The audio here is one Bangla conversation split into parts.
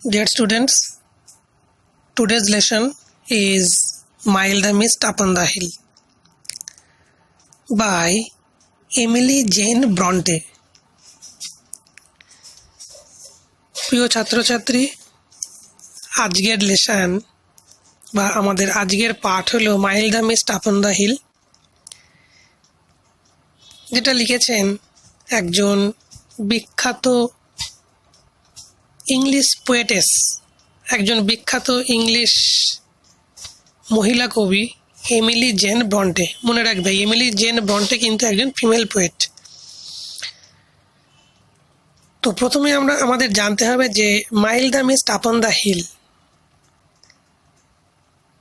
Dear students, today's lesson is Mild the Mist Upon the Hill by Emily Jane Bronte. প্রিয় ছাত্রছাত্রী, আজকের লেসন বা আমাদের আজকের পাঠ হলো mild the mist upon the hill, যেটা লিখেছেন একজন বিখ্যাত ইংলিশ পোয়েটেস, একজন বিখ্যাত ইংলিশ মহিলা কবি এমিলি জেন ব্রন্টে। মনে রাখবে, এমিলি জেন ব্রন্টে কিন্তু একজন ফিমেল পোয়েট। তো প্রথমে আমাদের জানতে হবে যে mild the mist upon the hill,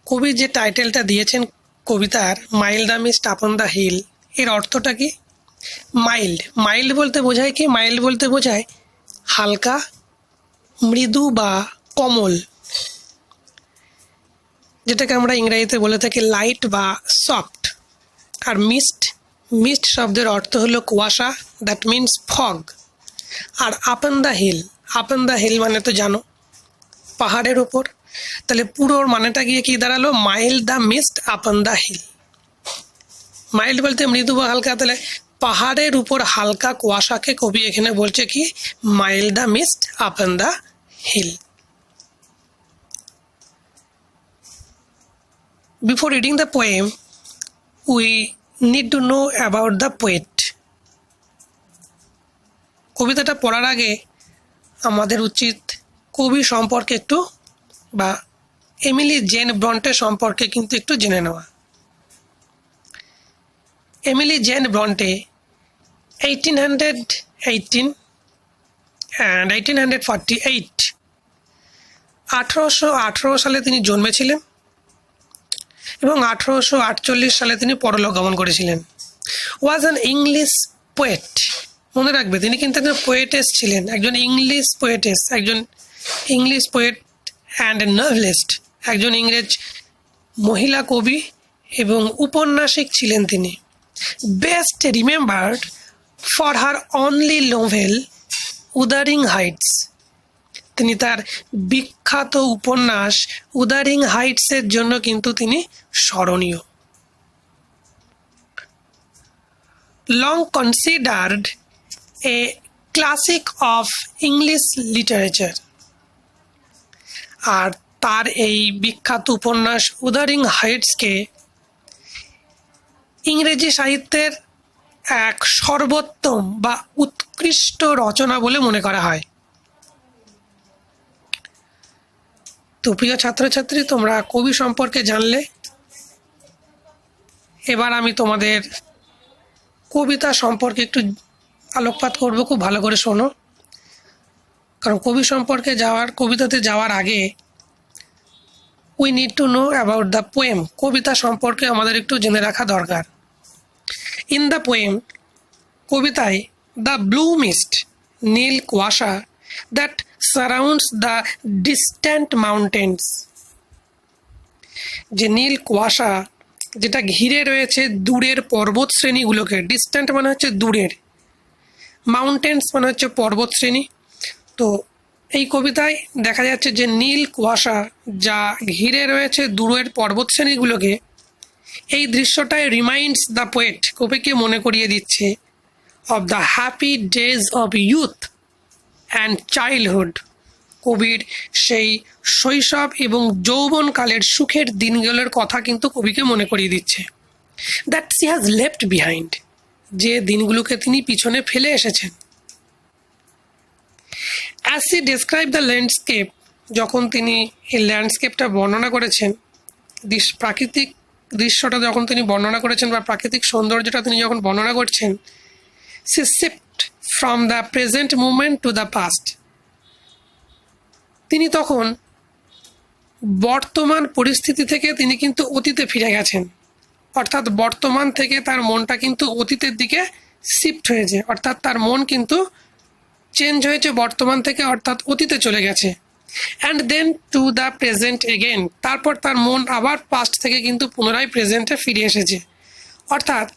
কবি যে টাইটেলটা দিয়েছেন কবিতার mild the mist upon the hill, এর অর্থটা কি? মাইল্ড বলতে বোঝায় কি? মাইল্ড বলতে বোঝায় হালকা, মৃদু বা কোমল, যেটাকে আমরা ইংরেজিতে বলে থাকি লাইট বা সফট। আর মিস্ট শব্দের অর্থ হলো কুয়াশা, দ্যাট মিনস ফগ। আর আপন দ্য হিল মানে তো জানো, পাহাড়ের উপর। তাহলে পুরোর মানেটা গিয়ে কি দাঁড়ালো? Mild the mist upon the hill. Mild বলতে মৃদু বা হালকা, তাহলে পাহাড়ের উপর হালকা কুয়াশাকে কবি এখানে বলছে কি mild the mist upon the hill. Before reading the poem, we need to know about the poet. কবিতাটা পড়ার আগে আমাদের উচিত কবি সম্পর্কে একটু বা এমিলি জেন ব্রন্টে সম্পর্কে কিন্তু একটু জেনে নেওয়া। এমিলি জেন ব্রন্টে 1818 and 1848 1818 সালে তিনি জন্মেছিলেন এবং 1848 সালে তিনি পরলোক গমন করেছিলেন। Was an English poet. মনে রাখবে, তিনি কিন্তু একজন পোয়েটেস ছিলেন, একজন ইংলিশ পোয়েট অ্যান্ড নভেলিস্ট, একজন ইংরেজ মহিলা কবি এবং উপন্যাসিক ছিলেন তিনি। Best remembered for her only novel Wuthering Heights. তিনি তার বিখ্যাত উপন্যাস উদারিং হাইটসের জন্য কিন্তু তিনি স্মরণীয়। Long considered a classic of English literature. আর তার এই বিখ্যাত উপন্যাস উদারিং হাইটসকে ইংরেজি সাহিত্যের এক সর্বোত্তম বা উৎকৃষ্ট রচনা বলে মনে করা হয়। তো প্রিয় ছাত্রছাত্রী, তোমরা কবি সম্পর্কে জানলে। এবার আমি তোমাদের কবিতা সম্পর্কে একটু আলোকপাত করব, খুব ভালো করে শোনো। কারণ কবিতাতে যাওয়ার আগে we need to know about the poem. কবিতা সম্পর্কে আমাদের একটু জেনে রাখা দরকার। ইন দ্য পোয়েম, কবিতায় দ্য ব্লু মিস্ট, নীল কুয়াশা, that surrounds the distant mountains, যে নীল কুয়াশা যেটা ঘিরে রয়েছে দূরের পর্বত শ্রেণীগুলোকে। ডিস্ট্যান্ট মানে হচ্ছে দূরের, মাউন্টেন্স মানে হচ্ছে পর্বত শ্রেণী। তো এই কবিতায় দেখা যাচ্ছে যে নীল কুয়াশা যা ঘিরে রয়েছে দূরের পর্বত শ্রেণীগুলোকে, এই দৃশ্যটায় রিমাইন্ডস দ্য পোয়েট, কবিকে মনে করিয়ে দিচ্ছে of the happy days of youth and childhood. কবির সেই শৈশব এবং যৌবনকালের সুখের দিনগুলোর কথা কিন্তু কবিকে মনে করিয়ে দিচ্ছে। That she has left behind, যে দিনগুলোকে তিনি পিছনে ফেলে এসেছেন। As she describe the landscape, যখন তিনি এই ল্যান্ডস্কেপটা বর্ণনা করেছেন, প্রাকৃতিক দৃশ্যটা যখন তিনি বর্ণনা করেছেন বা প্রাকৃতিক সৌন্দর্যটা তিনি যখন বর্ণনা করছেন, she shift from the present movement to the past. তিনি তখন বর্তমান পরিস্থিতি থেকে তিনি কিন্তু অতীতে ফিরে গেছেন। অর্থাৎ বর্তমান থেকে তার মনটা কিন্তু অতীতের দিকে শিফট হয়েছে, অর্থাৎ তার মন কিন্তু চেঞ্জ হয়েছে বর্তমান থেকে, অর্থাৎ অতীতে চলে গেছে। And then to the present again, তারপর তার মন আবার পাস্ট থেকে কিন্তু পুনরায় প্রেজেন্টে ফিরে এসেছে। অর্থাৎ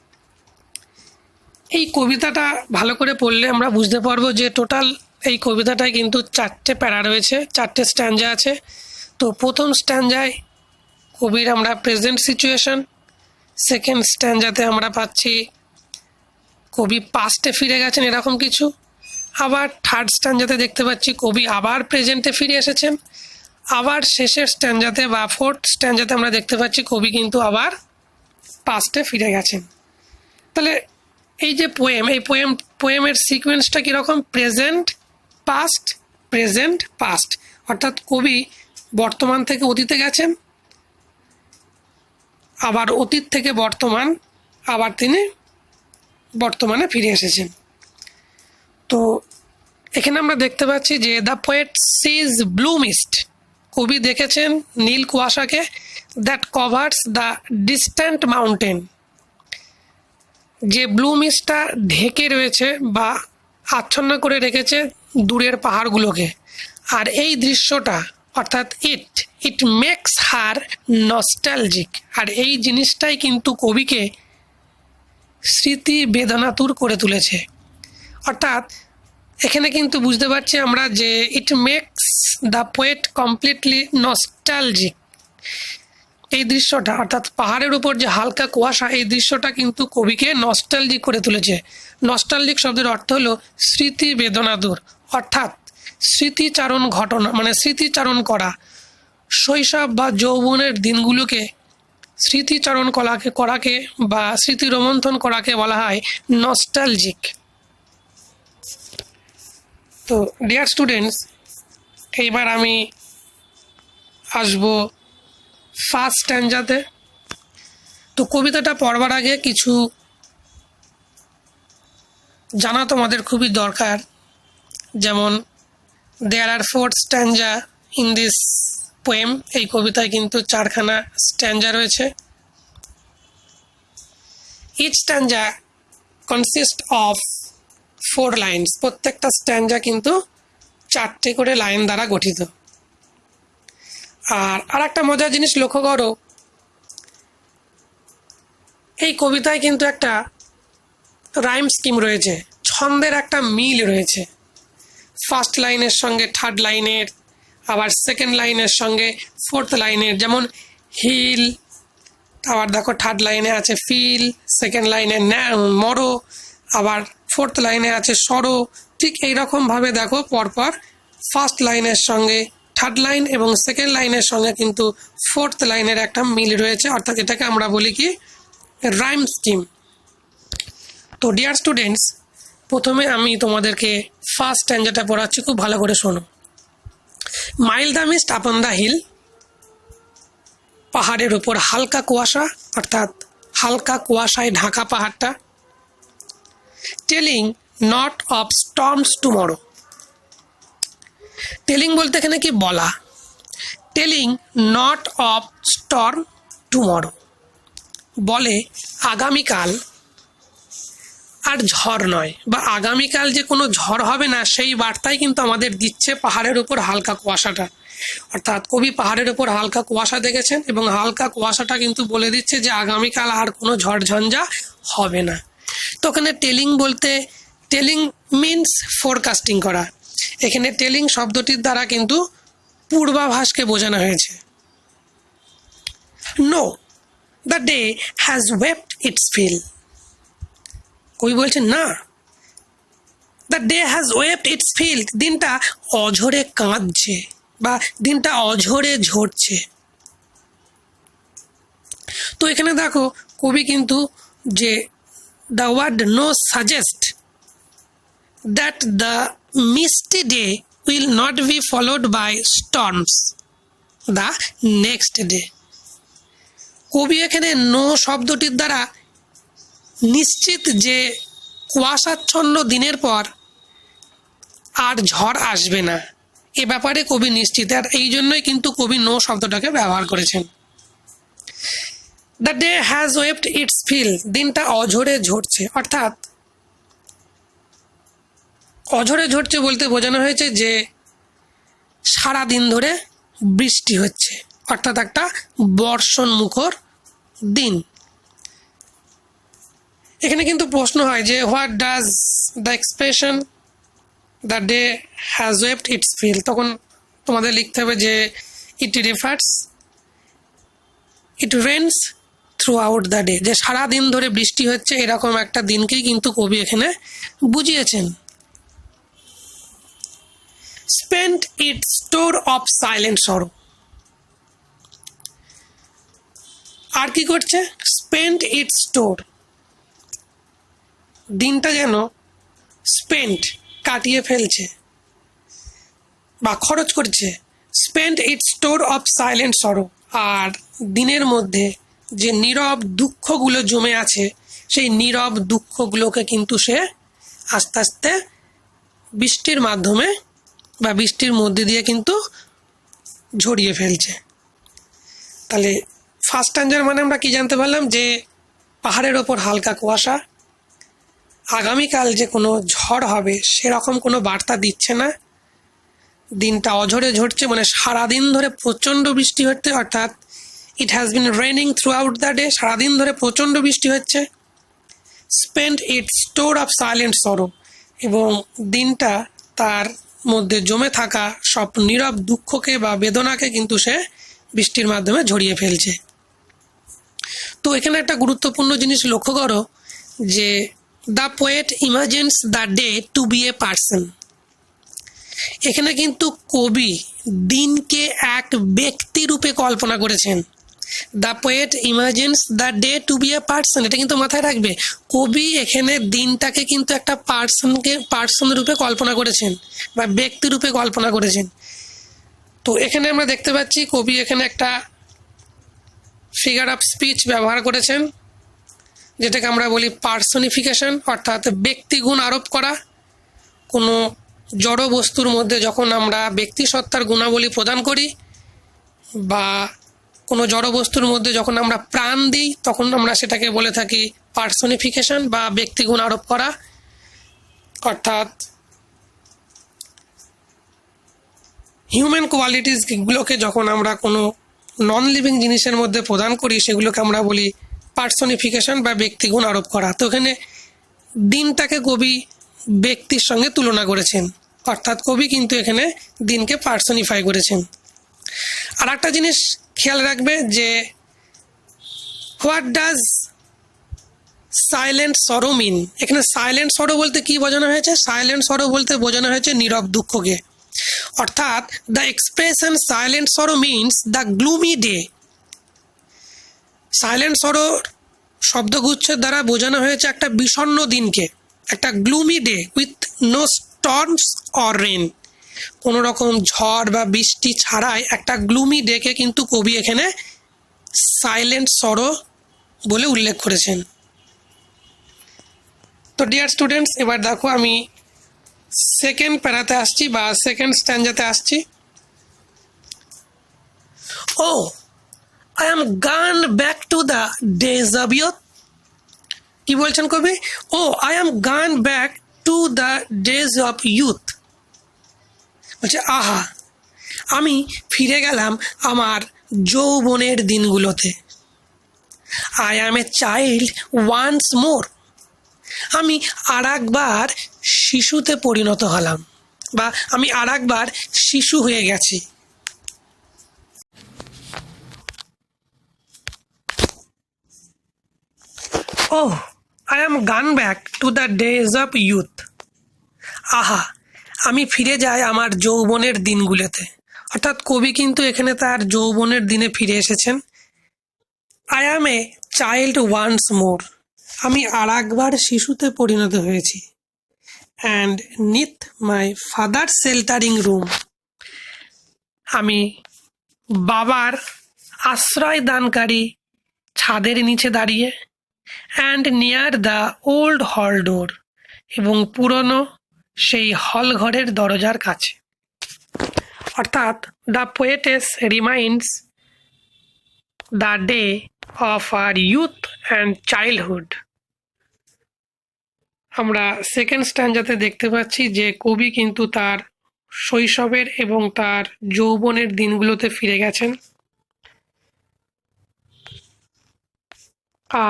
এই কবিতাটা ভালো করে পড়লে আমরা বুঝতে পারবো যে টোটাল এই কবিতাটায় কিন্তু 4টে প্যারা রয়েছে, 4টে স্ট্যাঞ্জা আছে। তো প্রথম স্ট্যাঞ্জায় কবির আমরা প্রেজেন্ট সিচুয়েশন, সেকেন্ড স্ট্যাঞ্জাতে আমরা পাচ্ছি কবি পাস্টে ফিরে গেছেন এরকম কিছু, আবার থার্ড স্ট্যাঞ্জাতে দেখতে পাচ্ছি কবি আবার প্রেজেন্টে ফিরে এসেছেন, আবার শেষের স্ট্যাঞ্জাতে বা ফোর্থ স্ট্যাঞ্জাতে আমরা দেখতে পাচ্ছি কবি কিন্তু আবার পাস্টে ফিরে গেছেন। তাহলে এই যে এই পোয়েমের সিকোয়েন্সটা কীরকম? প্রেজেন্ট পাস্ট, অর্থাৎ কবি বর্তমান থেকে অতীতে গেছেন, আবার অতীত থেকে বর্তমান, আবার তিনি বর্তমানে ফিরে এসেছেন। তো এখানে আমরা দেখতে পাচ্ছি যে the poet sees blue mist, কবি দেখেছেন নীল কুয়াশাকে, that covers the distant mountain, যে ব্লু মিস্টটা ঢেকে রয়েছে বা আচ্ছন্ন করে রেখেছে দূরের পাহাড়গুলোকে। আর এই দৃশ্যটা অর্থাৎ ইট মেক্স হার নস্টালজিক, আর এই জিনিসটাই কিন্তু কবিকে স্মৃতি বেদনাতুর করে তুলেছে। অর্থাৎ এখানে কিন্তু বুঝতে পারছি আমরা যে it makes the poet completely nostalgic. এই দৃশ্যটা অর্থাৎ পাহাড়ের উপর যে হালকা কুয়াশা, এই দৃশ্যটা কিন্তু কবিকে নস্টালজিক করে তুলেছে। নস্টালজিক শব্দের অর্থ হলো স্মৃতি বেদনাতুর, অর্থাৎ স্মৃতিচারণ ঘটনা, মানে স্মৃতিচারণ করা, শৈশব বা যৌবনের দিনগুলোকে স্মৃতিচারণ করাকে বা স্মৃতি রোমন্থন করাকে বলা হয় নস্টালজিক। তো ডিয়ার স্টুডেন্টস, এইবার আমি আসবো ফার্স্ট স্ট্যাঞ্জাতে। তো কবিতাটা পড়বার আগে কিছু জানা তোমাদের খুবই দরকার, যেমন দেয়ার আর 4 স্ট্যাঞ্জা ইন দিস পোয়েম। এই কবিতায় কিন্তু 4খানা স্ট্যাঞ্জা রয়েছে। ইচ স্ট্যাঞ্জা কনসিস্ট অফ 4 লাইন্স, প্রত্যেকটা স্ট্যাঞ্জা কিন্তু 4টে করে লাইন দ্বারা গঠিত। আর একটা মজার জিনিস লক্ষ্য করো, এই কবিতায় কিন্তু একটা রাইম স্কিম রয়েছে, ছন্দের একটা মিল রয়েছে। ফার্স্ট লাইনের সঙ্গে থার্ড লাইনের, আবার সেকেন্ড লাইনের সঙ্গে ফোর্থ লাইনের, যেমন হিল, আবার দেখো থার্ড লাইনে আছে ফিল, সেকেন্ড লাইনে মরো, আবার ফোর্থ লাইনে আছে সরো। ঠিক এইরকমভাবে দেখো পরপর ফার্স্ট লাইনের সঙ্গে থার্ড লাইন এবং সেকেন্ড লাইনের সঙ্গে কিন্তু ফোর্থ লাইনের একটা মিল রয়েছে, অর্থাৎ এটাকে আমরা বলি কি রাইম স্কিম। তো ডিয়ার স্টুডেন্টস, প্রথমে আমি তোমাদেরকে ফার্স্ট স্ট্যাঞ্জাটা পড়াচ্ছি, খুব ভালো করে শোনো। Mild the mist upon the hill, পাহাড়ের উপর হালকা কুয়াশা, অর্থাৎ হালকা কুয়াশায় ঢাকা পাহাড়টা। Telling not of storms tomorrow, telling বলতে এখানে কি বলা, telling not of storm tomorrow, বলে আগামীকাল আর ঝড় নয়, বা আগামীকাল যে কোনো ঝড় হবে না সেই বার্তাই কিন্তু আমাদের দিচ্ছে পাহাড়ের উপর হালকা কুয়াশাটা। অর্থাৎ কবি পাহাড়ের উপর হালকা কুয়াশা দেখেছেন এবং হালকা কুয়াশাটা কিন্তু বলে দিচ্ছে যে আগামীকাল আর কোনো ঝড়ঝঞ্ঝা হবে না। তো ওখানে টেলিং বলতে, টেলিং মিনস ফোরকাস্টিং করা, এখানে টেলিং শব্দটির দ্বারা কিন্তু পূর্বাভাসকে বোঝানো হয়েছে। No, the day has wept its fill, কবি বলছেন না, the day has wept its fill, দিনটা অঝরে কাঁদছে বা দিনটা অঝরে ঝরছে। তো এখানে দেখো কবি কিন্তু যে the word no suggest that the misty day will not be followed by storms the next day, কবি এখানে নো শব্দটির দ্বারা নিশ্চিত যে কুয়াশাচ্ছন্ন দিনের পর আর ঝড় আসবে না, এ ব্যাপারে কবি নিশ্চিত, আর এই জন্যই কিন্তু কবি নো শব্দটাকে ব্যবহার করেছেন। The day has wept its fill, দিনটা অঝরে ঝরছে, অর্থাৎ অঝরে ঝরছে বলতে বোঝানো হয়েছে যে সারা দিন ধরে বৃষ্টি হচ্ছে, অর্থাৎ একটা বর্ষণ মুখর দিন। এখানে কিন্তু প্রশ্ন হয় যে what does the expression the day has waved its fill, তখন তোমাদের লিখতে হবে যে it refers it rains throughout the day, যে সারাদিন ধরে বৃষ্টি হচ্ছে এরকম একটা দিনকেই কিন্তু কবি এখানে বুঝিয়েছেন। Spent it store of silent সরো, আর কি করছে, স্পেন্ট ইট স্টোর, দিনটা যেন স্পেন্ট কাটিয়ে ফেলছে বা খরচ করছে, spent it store of silent সরো, আর দিনের মধ্যে যে নীরব দুঃখগুলো জমে আছে সেই নীরব দুঃখগুলোকে কিন্তু সে আস্তে আস্তে বৃষ্টির মাধ্যমে বা বৃষ্টির মধ্যে দিয়ে কিন্তু ঝরিয়ে ফেলছে। তাহলে ফার্স্ট স্ট্যাঞ্জার মানে আমরা কি জানতে পারলাম, যে পাহাড়ের ওপর হালকা কুয়াশা, আগামীকাল যে কোনো ঝড় হবে সেরকম কোনো বার্তা দিচ্ছে না, দিনটা অঝরে ঝরছে, মানে সারাদিন ধরে প্রচণ্ড বৃষ্টি হচ্ছে, অর্থাৎ it has been raining through out the day, সারাদিন ধরে প্রচণ্ড বৃষ্টি হচ্ছে। Spend it store of silent সরো, এবং দিনটা তার মধ্যে জমে থাকা সব নীরব দুঃখকে বা বেদনাকে কিন্তু সে বৃষ্টির মাধ্যমে ঝরিয়ে ফেলছে। তো এখানে একটা গুরুত্বপূর্ণ জিনিস লক্ষ্য করো, যে the poet imagines the day to be a person, এখানে কিন্তু কবি দিনকে এক ব্যক্তি রূপে কল্পনা করেছেন। The poet imagines the day to be a person, এটা কিন্তু মাথায় রাখবে, কবি এখানে দিনটাকে কিন্তু একটা পার্সন রূপে কল্পনা করেছেন বা ব্যক্তি রূপে কল্পনা করেছেন। তো এখানে আমরা দেখতে পাচ্ছি কবি এখানে একটা ফিগার অফ স্পিচ ব্যবহার করেছেন, যেটাকে আমরা বলি পার্সনিফিকেশন, অর্থাৎ ব্যক্তিগুণ আরোপ করা। কোনো জড় বস্তুর মধ্যে যখন আমরা ব্যক্তিসত্তার গুণাবলী প্রদান করি বা কোনো জড় বস্তুর মধ্যে যখন আমরা প্রাণ দিই, তখন আমরা সেটাকে বলে থাকি পার্সনিফিকেশন বা ব্যক্তিগুণ আরোপ করা। অর্থাৎ হিউম্যান কোয়ালিটিসগুলোকে যখন আমরা কোনো নন লিভিং জিনিসের মধ্যে প্রদান করি সেগুলোকে আমরা বলি পার্সনিফিকেশন বা ব্যক্তিগুণ আরোপ করা। তো এখানে দিনটাকে কবি ব্যক্তির সঙ্গে তুলনা করেছেন, অর্থাৎ কবি কিন্তু এখানে দিনকে পার্সনিফাই করেছেন। আর একটা জিনিস খেয়াল রাখবে যে হোয়াট ডাজ সাইলেন্ট সরো মিন, এখানে সাইলেন্ট সরো বলতে কি বোঝানো হয়েছে, সাইলেন্ট সরো বলতে বোঝানো হয়েছে নীরব দুঃখকে, অর্থাৎ the expression silent sorrow means the gloomy day. Silent sorrow শব্দগুচ্ছের দ্বারা বোঝানো হয়েছে একটা বিষণ্ণ দিনকে, একটা gloomy day with no storms or rain, কোনো রকম ঝড় বা বৃষ্টি ছাড়াই একটা গ্লুমি ডেকে কিন্তু কবি এখানে সাইলেন্ট সরো বলে উল্লেখ করেছেন। তো ডিয়ার স্টুডেন্টস, এবার দেখো আমি সেকেন্ড প্যারাতে আসছি বা সেকেন্ড স্ট্যাঞ্জাতে আসছি। O I am gone back to the days of youth, কি বলছেন কবি, O I am gone back to the days of youth, বলছে আহা আমি ফিরে গেলাম আমার যৌবনের দিনগুলোতে। I am a child once more, আমি আর একবার শিশুতে পরিণত হলাম বা আমি আর একবার শিশু হয়ে গেছি। ও আই অ্যাম গান back to the days of youth, আহা আমি ফিরে যাই আমার যৌবনের দিনগুলোতে, অর্থাৎ কবি কিন্তু এখানে তার যৌবনের দিনে ফিরে এসেছেন। I am a child once more, আমি আর একবার শিশুতে পরিণত হয়েছি। And neath my father sheltering room, আমি বাবার আশ্রয় দানকারী ছাদের নিচে দাঁড়িয়ে। অ্যান্ড নিয়ার দ্য ওল্ড হল ডোর, এবং পুরনো সেই হল ঘরের দরজার কাছে। অর্থাৎ the poetess reminds the day of her youth and childhood. আমরা সেকেন্ড স্ট্যাঞ্জাতে দেখতে পাচ্ছি যে কবি কিন্তু তার শৈশবের এবং তার যৌবনের দিনগুলোতে ফিরে গেছেন।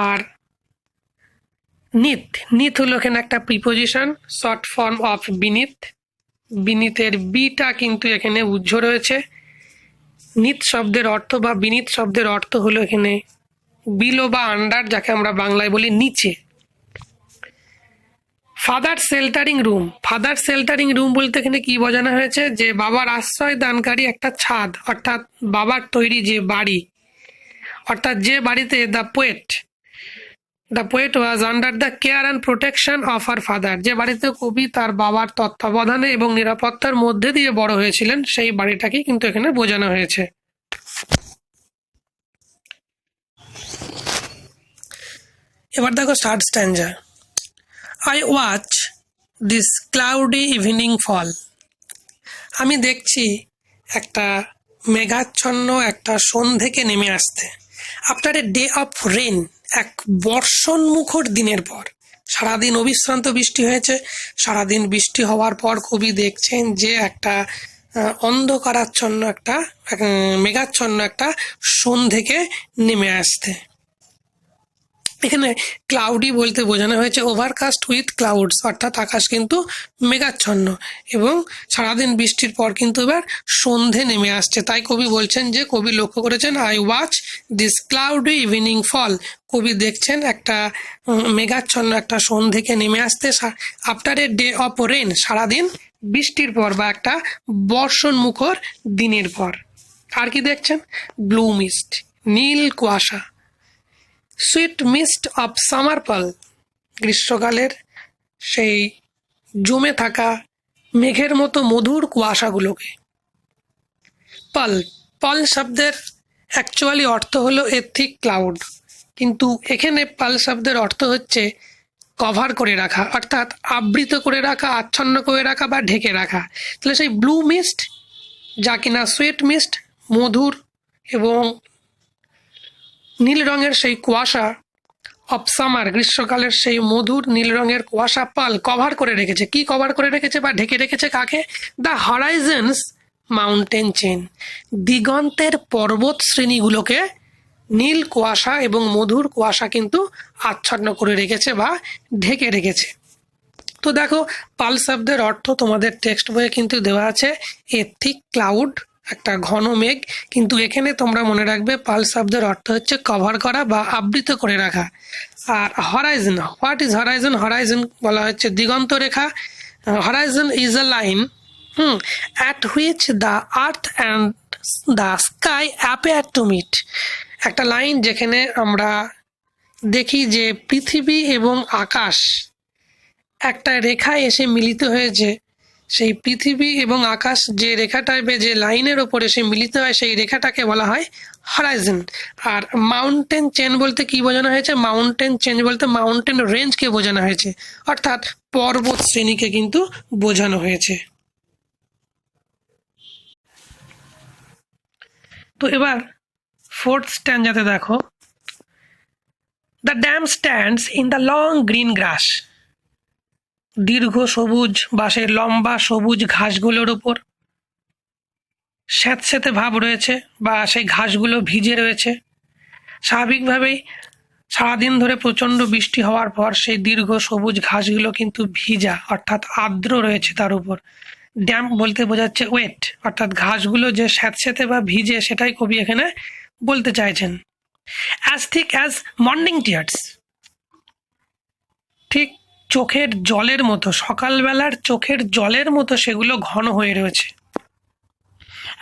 আর নিথ হলো এখানে একটা preposition, short form of beneath, বিনীতের বিটা কিন্তু এখানে উজ্জ রয়েছে। নিত শব্দের অর্থ বা বিনীত শব্দের অর্থ হলো এখানে বিলো বা আন্ডার, যাকে আমরা বাংলায় বলি নিচে। Father sheltering room, father sheltering room বলতে এখানে কি বোঝানো হয়েছে, যে বাবার আশ্রয় দানকারী একটা ছাদ, অর্থাৎ বাবার তৈরি যে বাড়ি, অর্থাৎ যে বাড়িতে the poet was under the care and protection of her father, যে বাড়িতে কবি তার বাবার তত্ত্বাবধানে এবং নিরাপত্তার মধ্যে দিয়ে বড় হয়েছিলেন, সেই বাড়িটাকে কিন্তু এখানে বোঝানো হয়েছে। এবার দেখো third stanza. I watch this cloudy evening fall, আমি দেখছি একটা মেঘাচ্ছন্ন একটা সন্ধেকে নেমে আসতে। After a day of rain, এক বর্ষণমুখর দিনের পর। সারাদিন অবিশ্রান্ত বৃষ্টি হয়েছে। সারাদিন বৃষ্টি হওয়ার পর কবি দেখছেন যে একটা অন্ধকারাচ্ছন্ন একটা মেঘাচ্ছন্ন একটা সন্ধেকে নেমে আসতে। এখানে ক্লাউডি বলতে বোঝানো হয়েছে ওভারকাস্ট উইথ ক্লাউডস, অর্থাৎ আকাশ কিন্তু মেঘাচ্ছন্ন এবং সারাদিন বৃষ্টির পর কিন্তু এবার সন্ধে নেমে আসছে। তাই কবি বলছেন যে কবি লক্ষ্য করেছেন I watch this cloudy evening fall, কবি দেখছেন একটা মেঘাচ্ছন্ন একটা সন্ধেকে নেমে আসতে after a day of rain, সারাদিন বৃষ্টির পর বা একটা বর্ষণমুখর দিনের পর। আর কি দেখছেন, ব্লু মিস্ট, নীল কুয়াশা, সুইট মিস্ট অফ সামার পাল, গ্রীষ্মকালের সেই জমে থাকা মেঘের মতো মধুর কুয়াশাগুলোকে। পাল, পাল শব্দের অ্যাকচুয়ালি অর্থ হলো এ থিক ক্লাউড, কিন্তু এখানে পাল শব্দের অর্থ হচ্ছে কভার করে রাখা, অর্থাৎ আবৃত করে রাখা, আচ্ছন্ন করে রাখা বা ঢেকে রাখা। তাহলে সেই ব্লু মিস্ট, যা কিনা সুইট মিস্ট, মধুর এবং নীল রঙের সেই কুয়াশা, অফ সামার, গ্রীষ্মকালের সেই মধুর নীল রঙের কুয়াশা পাল কভার করে রেখেছে। কি কভার করে রেখেছে বা ঢেকে রেখেছে কাকে, দ্য হরাইজনস মাউন্টেন চেন, দিগন্তের পর্বত শ্রেণীগুলোকে নীল কুয়াশা এবং মধুর কুয়াশা কিন্তু আচ্ছন্ন করে রেখেছে বা ঢেকে রেখেছে। তো দেখো পাল শব্দের অর্থ তোমাদের টেক্সট বইয়ে কিন্তু দেওয়া আছে এ থিক ক্লাউড, একটা ঘন মেঘ, কিন্তু এখানে তোমরা মনে রাখবে পাল শব্দের অর্থ হচ্ছে কভার করা বা আবৃত করে রাখা। আর horizon, what is horizon, horizon বলা হচ্ছে দিগন্ত রেখা। Horizon is a line at which the earth and the sky appear to meet, একটা লাইন যেখানে আমরা দেখি যে পৃথিবী এবং আকাশ একটা রেখায় এসে মিলিত হয়েছে। সেই পৃথিবী এবং আকাশ যে রেখাটায় যে লাইনের ওপর এসে মিলিত হয়, সেই রেখাটাকে বলা হয় হরাইজন। আর মাউন্টেন চেন বলতে কি বোঝানো হয়েছে, মাউন্টেন চেন বলতে মাউন্টেন রেঞ্জকে বোঝানো হয়েছে, অর্থাৎ পর্বত শ্রেণীকে কিন্তু বোঝানো হয়েছে। তো এবার ফোর্থ স্ট্যান্ডাতে দেখো, the dam stands in the long green grass, দীর্ঘ সবুজ বা সেই লম্বা সবুজ ঘাসগুলোর ওপর স্যাঁতস্যাঁতে ভাব রয়েছে বা সেই ঘাসগুলো ভিজে রয়েছে। স্বাভাবিকভাবেই সারাদিন ধরে প্রচণ্ড বৃষ্টি হওয়ার পর সেই দীর্ঘ সবুজ ঘাসগুলো কিন্তু ভিজা, অর্থাৎ আর্দ্র রয়েছে তার উপর। ড্যাম্প বলতে বোঝাচ্ছে ওয়েট, অর্থাৎ ঘাসগুলো যে স্যাঁতস্যাঁতে বা ভিজে, সেটাই কবি এখানে বলতে চাইছেন। As thick as morning tears, ঠিক চোখের জলের মতো, সকালবেলার চোখের জলের মতো সেগুলো ঘন হয়ে রয়েছে।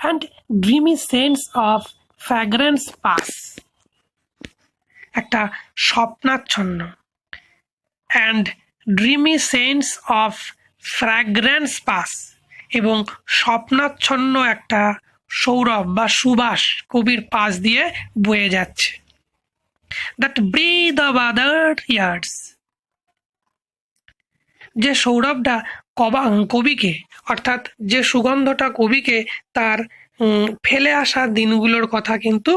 And dreamy sense of fragrance pass, একটা স্বপ্নাচ্ছন্ন, and dreamy sense of fragrance pass, এবং স্বপ্নাচ্ছন্ন একটা সৌরভ বা সুবাস কবির পাশ দিয়ে বয়ে যাচ্ছে। That breath of other years, যে সৌরভটা কবিকে, অর্থাৎ যে সুগন্ধটা কবিকে তার ফেলে আসা দিনগুলোর কথা কিন্তু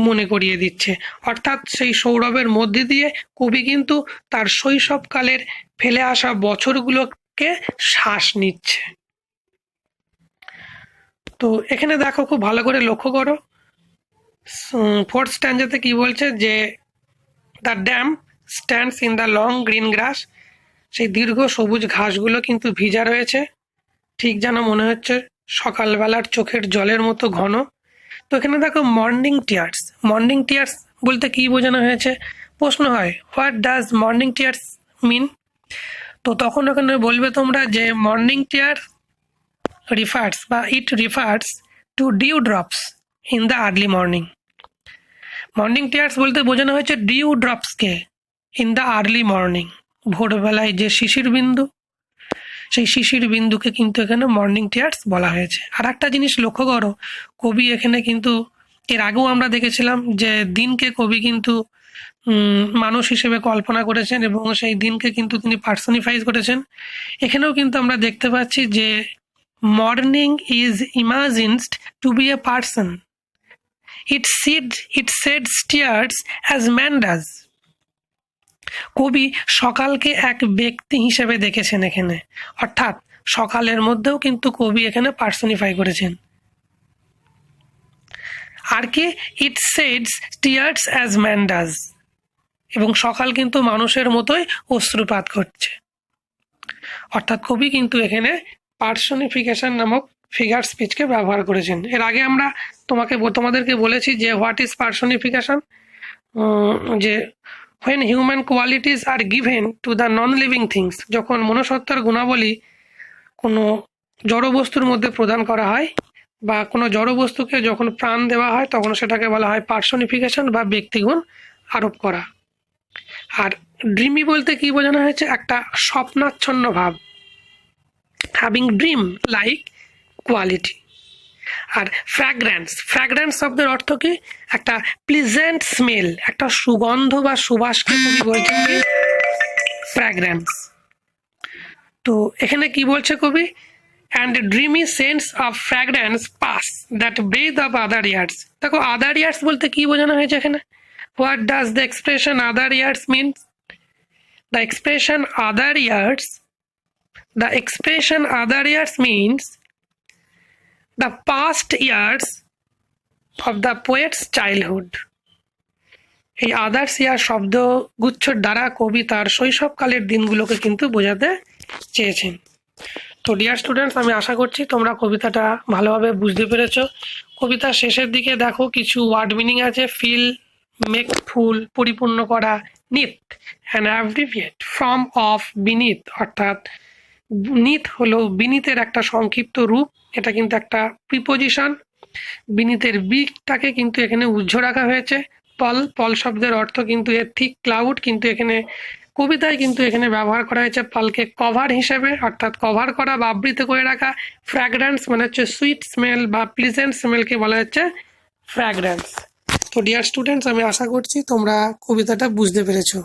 মনে করিয়ে দিচ্ছে, অর্থাৎ সেই সৌরভের মধ্যে দিয়ে কবি কিন্তু তার শৈশবকালের ফেলে আসা বছরগুলোকে শ্বাস নিচ্ছে। তো এখানে দেখো, খুব ভালো করে লক্ষ্য করো, ফোর্থ স্ট্যান্ডাতে কি বলছে, যে the dam stands in the long green grass, সেই দীর্ঘ সবুজ ঘাসগুলো কিন্তু ভিজা রয়েছে। ঠিক যেন মনে হচ্ছে সকালবেলার চোখের জলের মতো ঘন। তো এখানে দেখো মর্নিং টিয়ার্স, মর্নিং টিয়ার্স বলতে কি বোঝানো হয়েছে? প্রশ্ন হয় হোয়াট ডাজ মর্নিং টিয়ার্স মিন? তো তখন ওখানে বলবে তোমরা যে মর্নিং টিয়ার রিফার্স বা it refers to dew drops in the early morning. Morning tears বলতে বোঝানো হয়েছে ডিউ ড্রপসকে ইন দ্য আর্লি মর্নিং, ভোরবেলায় যে শিশির বিন্দু, সেই শিশির বিন্দুকে কিন্তু এখানে মর্নিং টিয়ার্স বলা হয়েছে। আর একটা জিনিস লক্ষ্য করো, কবি এখানে কিন্তু এর আগেও আমরা দেখেছিলাম যে দিনকে কবি কিন্তু মানুষ হিসেবে কল্পনা করেছেন এবং সেই দিনকে কিন্তু তিনি পার্সনিফাইজ করেছেন। এখানেও কিন্তু আমরা দেখতে পাচ্ছি যে morning is imagined to be a person, it sheds tears as man does। কবি সকালকে এক ব্যক্তি হিসেবে দেখেছেন এখানে, অর্থাৎ সকালের মধ্যেও কিন্তু কবি এখানে পার্সনিফাই করেছেন। আর কি ইট sheds tears as man does, এবং সকাল কিন্তু মানুষের মতোই অশ্রুপাত করছে। অর্থাৎ কবি কিন্তু এখানে পার্সনিফিকেশন নামক ফিগার স্পিচকে ব্যবহার করেছেন। এর আগে আমরা তোমাদেরকে বলেছি যে হোয়াট ইজ পার্সনিফিকেশন, যে when human qualities are given to the non-living things, যখন মনুষ্যত্বের গুণাবলী কোনো জড় বস্তুর মধ্যে প্রদান করা হয় বা কোনো জড় বস্তুকে যখন প্রাণ দেওয়া হয় তখন সেটাকে বলা হয় পার্সনিফিকেশন বা ব্যক্তিগুণ আরোপ করা। আর ড্রিমি বলতে কি বোঝানো হয়েছে? একটা স্বপ্নাচ্ছন্ন ভাব, হ্যাভিং ড্রিম লাইক কোয়ালিটি। আর ফ্র্যাগ্রেন্স শব্দের অর্থ কি? একটা প্লিজেন্ট স্মেল, একটা সুগন্ধ বা সুবাসকে কবি বলছেন কি ফ্র্যাগ্রেন্স। তো এখানে কি বলছে কবি? And dreamy sense of fragrance pass that breath of other years. দেখো আদার ইয়ার্স বলতে কি বোঝানো হয়েছে এখানে? What does the expression other years means? The expression other years means the past years of the poet's childhood। এই আদার্স ইয়ার শব্দ গুচ্ছর দ্বারা কবি তার শৈশবকালের দিনগুলোকে কিন্তু বোঝাতে চেয়েছেন। তো ডিয়ার স্টুডেন্টস, আমি আশা করছি তোমরা কবিতাটা ভালোভাবে বুঝতে পেরেছো। কবিতার শেষের দিকে দেখো কিছু ওয়ার্ড মিনিং আছে। ফিল, মেক ফুল, পরিপূর্ণ করা, নিথ অ্যান্ড অ্যাব্রিভিয়েট ফ্রম অফ বিনিথ, অর্থাৎ নিথ হলো বিনীতের একটা সংক্ষিপ্ত রূপ, এটা কিন্তু একটা প্রিপোজিশন। বিনীতের বিটাকে কিন্তু এখানে উজ্জ্ব রাখা হয়েছে। পল শব্দের অর্থ কিন্তু এ থিক ক্লাউড, কিন্তু এখানে কবিতায় কিন্তু এখানে ব্যবহার করা হয়েছে পলকে কভার হিসেবে, অর্থাৎ কভার করা বা আবৃত করে রাখা। ফ্র্যাগ্রেন্স মানে হচ্ছে সুইট স্মেল বা প্লিজেন্ট স্মেলকে বলা হচ্ছে ফ্র্যাগ্রেন্স। তো ডিয়ার স্টুডেন্টস, আমি আশা করছি তোমরা কবিতাটা বুঝতে পেরেছো।